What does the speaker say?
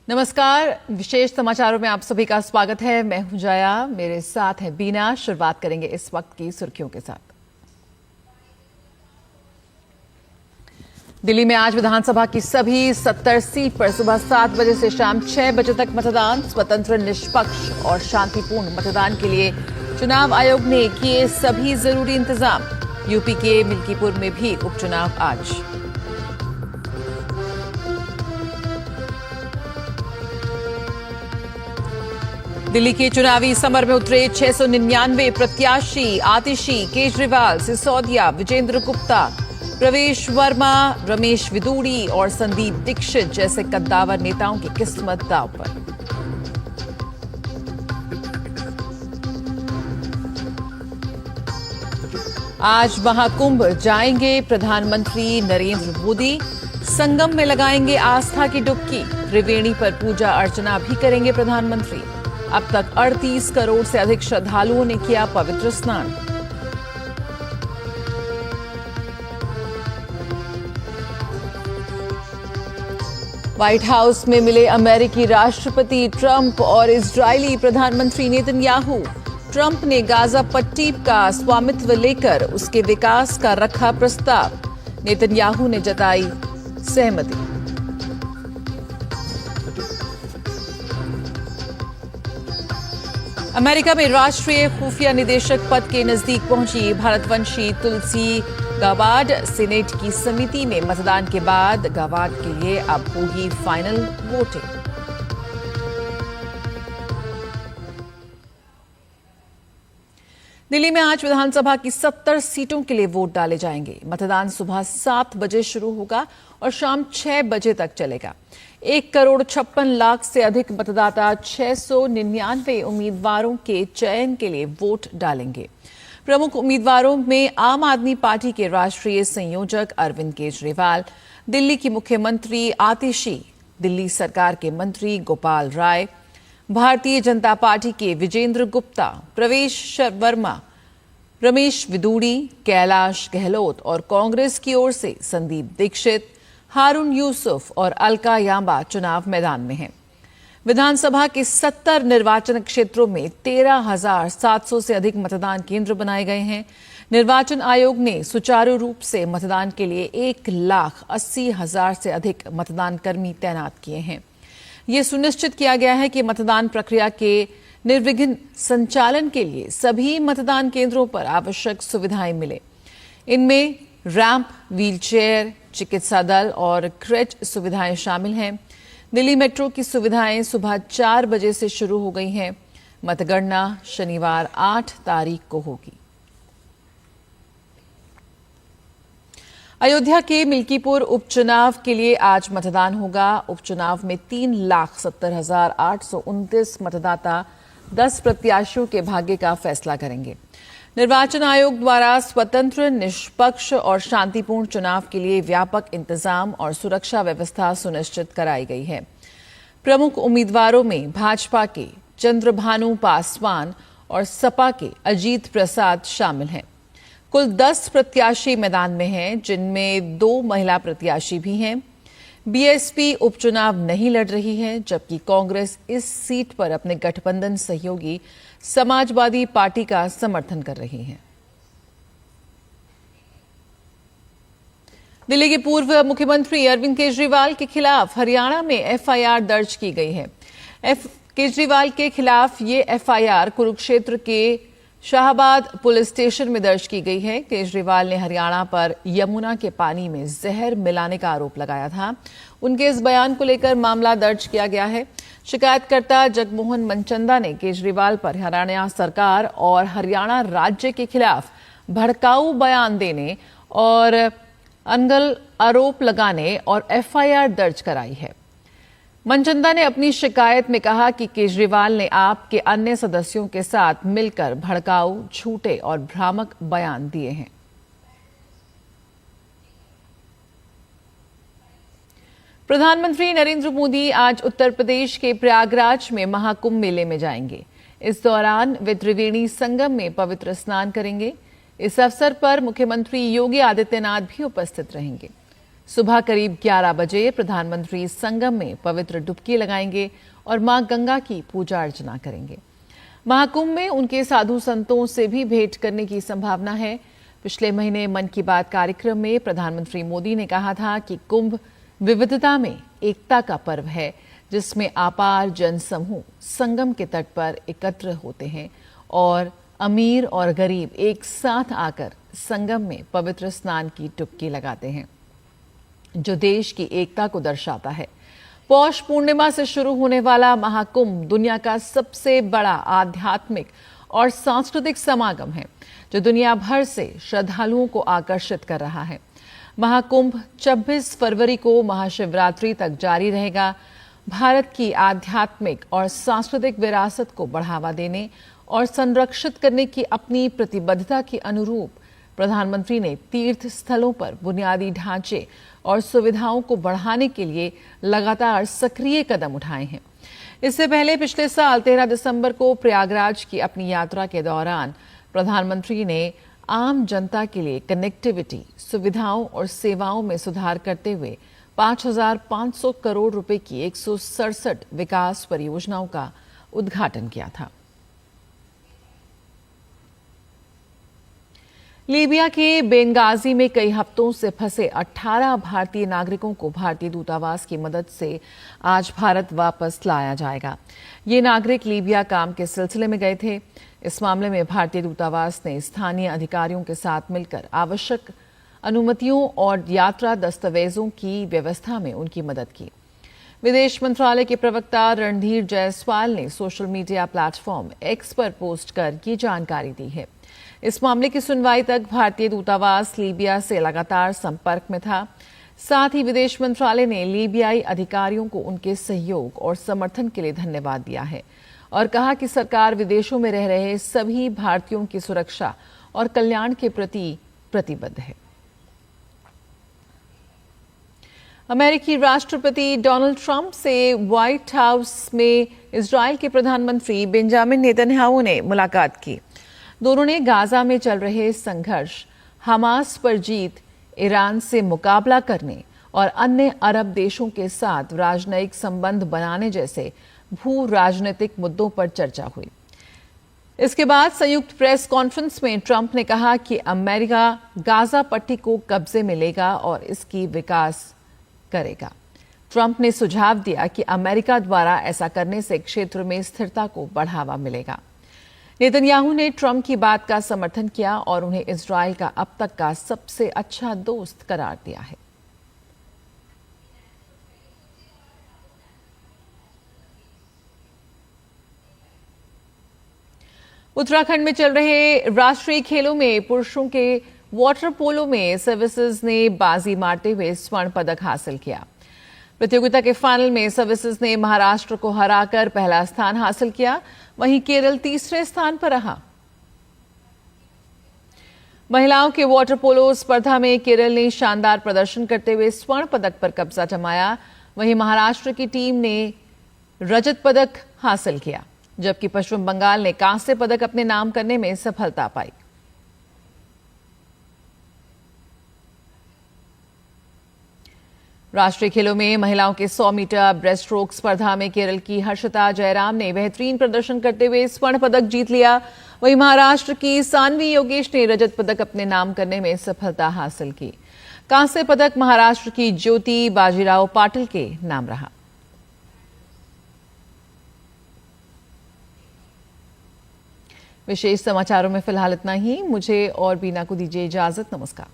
नमस्कार। विशेष समाचारों में आप सभी का स्वागत है। मैं हूं जया, मेरे साथ है बीना। शुरुआत करेंगे इस वक्त की सुर्खियों के साथ। दिल्ली में आज विधानसभा की सभी 70 सीट पर सुबह 7 बजे से शाम 6 बजे तक मतदान। स्वतंत्र, निष्पक्ष और शांतिपूर्ण मतदान के लिए चुनाव आयोग ने किए सभी जरूरी इंतजाम। यूपी के मिल्कीपुर में भी उपचुनाव आज। दिल्ली के चुनावी समर में उतरे 699 प्रत्याशी। आतिशी, केजरीवाल, सिसोदिया, विजेंद्र गुप्ता, प्रवेश वर्मा, रमेश विदुड़ी और संदीप दीक्षित जैसे कद्दावर नेताओं की किस्मत दांव पर। आज महाकुंभ जाएंगे प्रधानमंत्री नरेंद्र मोदी। संगम में लगाएंगे आस्था की डुबकी। त्रिवेणी पर पूजा अर्चना भी करेंगे प्रधानमंत्री। अब तक 38 करोड़ से अधिक श्रद्धालुओं ने किया पवित्र स्नान। व्हाइट हाउस में मिले अमेरिकी राष्ट्रपति ट्रंप और इजरायली प्रधानमंत्री नेतन्याहू। ट्रंप ने गाजा पट्टी का स्वामित्व लेकर उसके विकास का रखा प्रस्ताव। नेतन्याहू ने जताई सहमति। अमेरिका में राष्ट्रीय खुफिया निदेशक पद के नजदीक पहुंची भारतवंशी तुलसी गाबार्ड। सीनेट की समिति में मतदान के बाद गाबार्ड के लिए अब होगी फाइनल वोटिंग। दिल्ली में आज विधानसभा की 70 सीटों के लिए वोट डाले जाएंगे। मतदान सुबह 7 बजे शुरू होगा और शाम 6 बजे तक चलेगा। 1,56,00,000 से अधिक मतदाता 699 उम्मीदवारों के चयन के लिए वोट डालेंगे। प्रमुख उम्मीदवारों में आम आदमी पार्टी के राष्ट्रीय संयोजक अरविंद केजरीवाल, दिल्ली की मुख्यमंत्री आतिशी, दिल्ली सरकार के मंत्री गोपाल राय, भारतीय जनता पार्टी के विजेंद्र गुप्ता, प्रवेश वर्मा, रमेश विदुड़ी, कैलाश गहलोत और कांग्रेस की ओर से संदीप दीक्षित, हारून यूसुफ और अलका याम्बा चुनाव मैदान में हैं। विधानसभा के 70 निर्वाचन क्षेत्रों में 13,700 से अधिक मतदान केंद्र बनाए गए हैं। निर्वाचन आयोग ने सुचारू रूप से मतदान के लिए 1,80,000 से अधिक मतदान कर्मी तैनात किए हैं। ये सुनिश्चित किया गया है कि मतदान प्रक्रिया के निर्विघ्न संचालन के लिए सभी मतदान केंद्रों पर आवश्यक सुविधाएं मिले। इनमें रैंप, व्हीलचेयर, चिकित्सा दल और क्रेच सुविधाएं शामिल हैं। दिल्ली मेट्रो की सुविधाएं सुबह 4 बजे से शुरू हो गई हैं। मतगणना शनिवार 8 तारीख को होगी। अयोध्या के मिल्कीपुर उपचुनाव के लिए आज मतदान होगा। उपचुनाव में 3,70,829 मतदाता 10 प्रत्याशियों के भाग्य का फैसला करेंगे। निर्वाचन आयोग द्वारा स्वतंत्र, निष्पक्ष और शांतिपूर्ण चुनाव के लिए व्यापक इंतजाम और सुरक्षा व्यवस्था सुनिश्चित कराई गई है। प्रमुख उम्मीदवारों में भाजपा के चंद्रभानु पासवान और सपा के अजीत प्रसाद शामिल हैं। कुल 10 प्रत्याशी मैदान में हैं, जिनमें 2 महिला प्रत्याशी भी हैं। बीएसपी उपचुनाव नहीं लड़ रही है, जबकि कांग्रेस इस सीट पर अपने गठबंधन सहयोगी समाजवादी पार्टी का समर्थन कर रही है। दिल्ली के पूर्व मुख्यमंत्री अरविंद केजरीवाल के खिलाफ हरियाणा में एफआईआर दर्ज की गई है। केजरीवाल के खिलाफ ये एफआईआर कुरुक्षेत्र के शाहबाद पुलिस स्टेशन में दर्ज की गई है। केजरीवाल ने हरियाणा पर यमुना के पानी में जहर मिलाने का आरोप लगाया था। उनके इस बयान को लेकर मामला दर्ज किया गया है। शिकायतकर्ता जगमोहन मनचंदा ने केजरीवाल पर हरियाणा सरकार और हरियाणा राज्य के खिलाफ भड़काऊ बयान देने और अनगल आरोप लगाने और एफआईआर दर्ज कराई है। मनचंदा ने अपनी शिकायत में कहा कि केजरीवाल ने आप के अन्य सदस्यों के साथ मिलकर भड़काऊ, झूठे और भ्रामक बयान दिए हैं। प्रधानमंत्री नरेंद्र मोदी आज उत्तर प्रदेश के प्रयागराज में महाकुंभ मेले में जाएंगे। इस दौरान वे त्रिवेणी संगम में पवित्र स्नान करेंगे। इस अवसर पर मुख्यमंत्री योगी आदित्यनाथ भी उपस्थित रहेंगे। सुबह करीब 11 बजे प्रधानमंत्री संगम में पवित्र डुबकी लगाएंगे और मां गंगा की पूजा अर्चना करेंगे। महाकुंभ में उनके साधु संतों से भी भेंट करने की संभावना है। पिछले महीने मन की बात कार्यक्रम में प्रधानमंत्री मोदी ने कहा था कि कुंभ विविधता में एकता का पर्व है, जिसमें अपार जनसमूह संगम के तट पर एकत्र होते हैं और अमीर और गरीब एक साथ आकर संगम में पवित्र स्नान की डुबकी लगाते हैं, जो देश की एकता को दर्शाता है। पौष पूर्णिमा से शुरू होने वाला महाकुंभ दुनिया का सबसे बड़ा आध्यात्मिक और सांस्कृतिक समागम है, जो दुनिया भर से श्रद्धालुओं को आकर्षित कर रहा है। महाकुंभ 26 फरवरी को महाशिवरात्रि तक जारी रहेगा। भारत की आध्यात्मिक और सांस्कृतिक विरासत को बढ़ावा देने और संरक्षित करने की अपनी प्रतिबद्धता के अनुरूप प्रधानमंत्री ने तीर्थ स्थलों पर बुनियादी ढांचे और सुविधाओं को बढ़ाने के लिए लगातार सक्रिय कदम उठाए हैं। इससे पहले पिछले साल 13 दिसंबर को प्रयागराज की अपनी यात्रा के दौरान प्रधानमंत्री ने आम जनता के लिए कनेक्टिविटी, सुविधाओं और सेवाओं में सुधार करते हुए 5,500 करोड़ रुपए की 167 विकास परियोजनाओं का उद्घाटन किया था। लीबिया के बेंगाजी में कई हफ्तों से फंसे 18 भारतीय नागरिकों को भारतीय दूतावास की मदद से आज भारत वापस लाया जाएगा। ये नागरिक लीबिया काम के सिलसिले में गए थे। इस मामले में भारतीय दूतावास ने स्थानीय अधिकारियों के साथ मिलकर आवश्यक अनुमतियों और यात्रा दस्तावेजों की व्यवस्था में उनकी मदद की। विदेश मंत्रालय के प्रवक्ता रणधीर जायसवाल ने सोशल मीडिया प्लेटफॉर्म एक्स पर पोस्ट कर ये जानकारी दी है। इस मामले की सुनवाई तक भारतीय दूतावास लीबिया से लगातार संपर्क में था। साथ ही विदेश मंत्रालय ने लीबियाई अधिकारियों को उनके सहयोग और समर्थन के लिए धन्यवाद दिया है और कहा कि सरकार विदेशों में रह रहे सभी भारतीयों की सुरक्षा और कल्याण के प्रति प्रतिबद्ध है। अमेरिकी राष्ट्रपति डोनाल्ड ट्रंप से व्हाइट हाउस में इजरायल के प्रधानमंत्री बेंजामिन नेतन्याहू ने मुलाकात की। दोनों ने गाजा में चल रहे संघर्ष, हमास पर जीत, ईरान से मुकाबला करने और अन्य अरब देशों के साथ राजनयिक संबंध बनाने जैसे भू राजनीतिक मुद्दों पर चर्चा हुई। इसके बाद संयुक्त प्रेस कॉन्फ्रेंस में ट्रंप ने कहा कि अमेरिका गाजा पट्टी को कब्जे में लेगा और इसकी विकास करेगा। ट्रंप ने सुझाव दिया कि अमेरिका द्वारा ऐसा करने से क्षेत्र में स्थिरता को बढ़ावा मिलेगा। नेतन्याहू ने ट्रंप की बात का समर्थन किया और उन्हें इजरायल का अब तक का सबसे अच्छा दोस्त करार दिया है। उत्तराखंड में चल रहे राष्ट्रीय खेलों में पुरुषों के वाटर पोलो में सर्विसेज ने बाजी मारते हुए स्वर्ण पदक हासिल किया। प्रतियोगिता के फाइनल में सर्विसेज ने महाराष्ट्र को हराकर पहला स्थान हासिल किया, वहीं केरल तीसरे स्थान पर रहा। महिलाओं के वाटर पोलो स्पर्धा में केरल ने शानदार प्रदर्शन करते हुए स्वर्ण पदक पर कब्जा जमाया। वहीं महाराष्ट्र की टीम ने रजत पदक हासिल किया, जबकि पश्चिम बंगाल ने कांस्य पदक अपने नाम करने में सफलता पाई। राष्ट्रीय खेलों में महिलाओं के 100 मीटर ब्रेस्ट स्ट्रोक स्पर्धा में केरल की हर्षिता जयराम ने बेहतरीन प्रदर्शन करते हुए स्वर्ण पदक जीत लिया। वहीं महाराष्ट्र की सानवी योगेश ने रजत पदक अपने नाम करने में सफलता हासिल की। कांस्य पदक महाराष्ट्र की ज्योति बाजीराव पाटिल के नाम रहा। विशेष समाचारों में फिलहाल इतना ही। मुझे और बीना को दीजिए इजाजत। नमस्कार।